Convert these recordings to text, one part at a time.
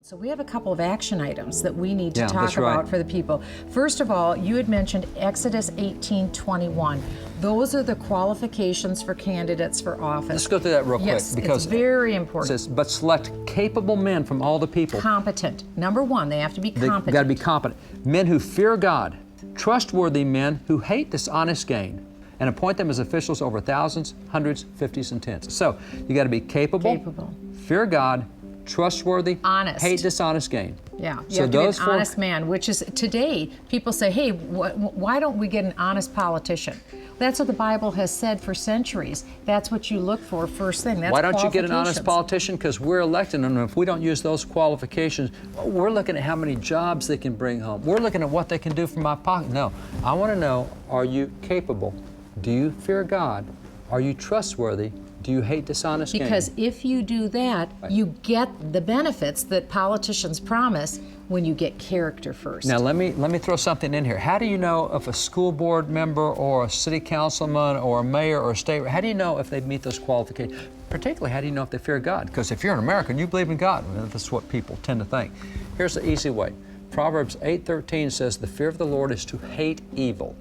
So we have a couple of action items that we need to talk right. about for the people. First of all, you had mentioned Exodus 18:21. Those are the qualifications for candidates for office. Let's go through that real yes, quick. Because it's very important. It says, but select capable men from all the people. Competent. Number one, they have to be competent. They've got to be competent. Men who fear God, trustworthy men who hate dishonest gain, and appoint them as officials over thousands, hundreds, fifties, and tens. So you got to be capable, fear God, trustworthy, honest, hate dishonest gain. Yeah, you have to be an honest man, which is today, people say, hey, why don't we get an honest politician? That's what the Bible has said for centuries. That's what you look for first thing. That's why don't you get an honest politician? Because we're electing them, and if we don't use those qualifications, we're looking at how many jobs they can bring home. We're looking at what they can do from my pocket. No, I want to know, are you capable? Do you fear God? Are you trustworthy? Do you hate dishonest gain? Because if you do that, you get the benefits that politicians promise when you get character first. Now let me throw something in here. How do you know if a school board member or a city councilman or a mayor or a state, how do you know if they meet those qualifications? Particularly, how do you know if they fear God? Because if you're an American, you believe in God. That's what people tend to think. Here's the easy way. Proverbs 8:13 says, the fear of the Lord is to hate evil.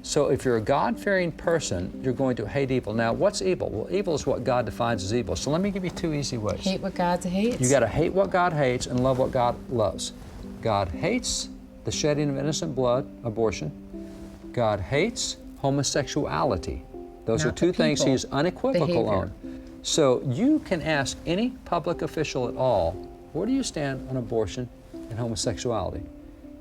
So if you're a God-fearing person, you're going to hate evil. Now, what's evil? Well, evil is what God defines as evil. So let me give you two easy ways. Hate what God hates. You got to hate what God hates and love what God loves. God hates the shedding of innocent blood, abortion. God hates homosexuality. Those are two things He's unequivocal on. So you can ask any public official at all, where do you stand on abortion and homosexuality?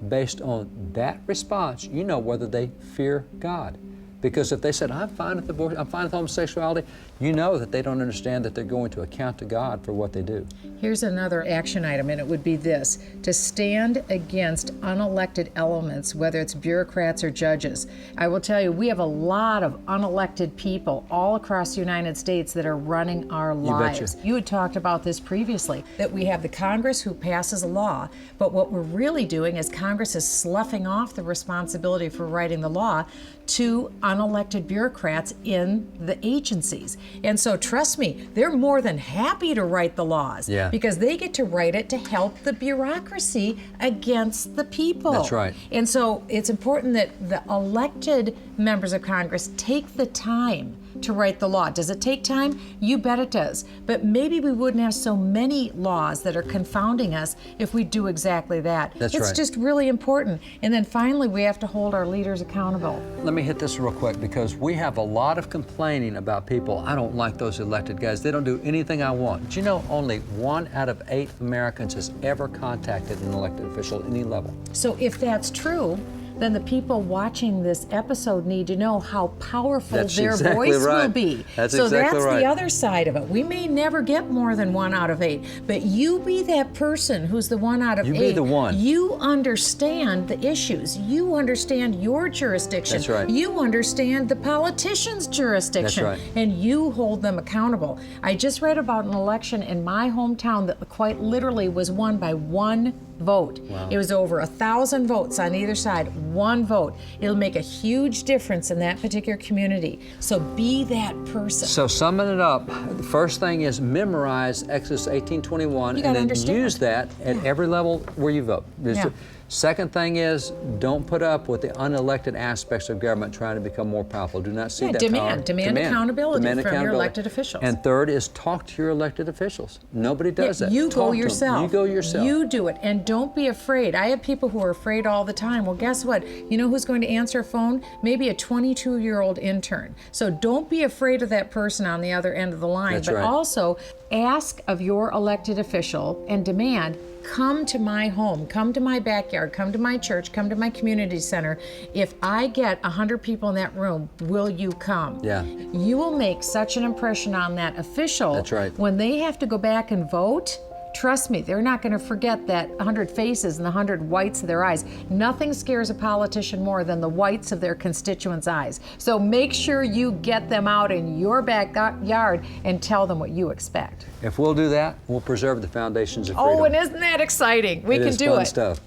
Based on that response, you know whether they fear God. Because if they said, I'm fine with abortion, I'm fine with homosexuality, you know that they don't understand that they're going to account to God for what they do. Here's another action item, and it would be this: to stand against unelected elements, whether it's bureaucrats or judges. I will tell you, we have a lot of unelected people all across the United States that are running our lives. You had talked about this previously, that we have the Congress who passes a law, but what we're really doing is Congress is sloughing off the responsibility for writing the law to unelected bureaucrats in the agencies. And so trust me, they're more than happy to write the laws because they get to write it to help the bureaucracy against the people. That's right. And so it's important that the elected members of Congress take the time to write the law. Does it take time? You bet it does. But maybe we wouldn't have so many laws that are confounding us if we do exactly that. It's just really important. And then finally, we have to hold our leaders accountable. Let me hit this real quick, because we have a lot of complaining about people. I don't like those elected guys. They don't do anything I want. Do you know only 1 out of 8 Americans has ever contacted an elected official at any level? So if that's true, then the people watching this episode need to know how powerful their voice will be. So that's the other side of it. We may never get more than 1 out of 8, but you be that person who's the 1 out of 8. You be the one. You understand the issues. You understand your jurisdiction. That's right. You understand the politician's jurisdiction. That's right. And you hold them accountable. I just read about an election in my hometown that quite literally was won by 1 vote. Wow. It was over 1,000 votes on either side, 1 vote. It'll make a huge difference in that particular community. So be that person. So summing it up, the first thing is memorize Exodus 18:21 and then use that at every level where you vote. Second thing is, don't put up with the unelected aspects of government trying to become more powerful. Do not see that power. Demand accountability from your elected officials. And third is talk to your elected officials. Nobody does that. You go yourself. You go yourself. You do it, and don't be afraid. I have people who are afraid all the time. Well, guess what? You know who's going to answer a phone? Maybe a 22-year-old intern. So don't be afraid of that person on the other end of the line. That's but right. Also, ask of your elected official and demand, come to my home, come to my backyard, come to my church, come to my community center. If I get 100 people in that room, will you come? Yeah. You will make such an impression on that official. That's right. When they have to go back and vote, trust me, they're not going to forget that 100 faces and the 100 whites of their eyes. Nothing scares a politician more than the whites of their constituents' eyes. So make sure you get them out in your backyard and tell them what you expect. If we'll do that, we'll preserve the foundations of freedom. Oh, and isn't that exciting? We can do it. It is fun stuff.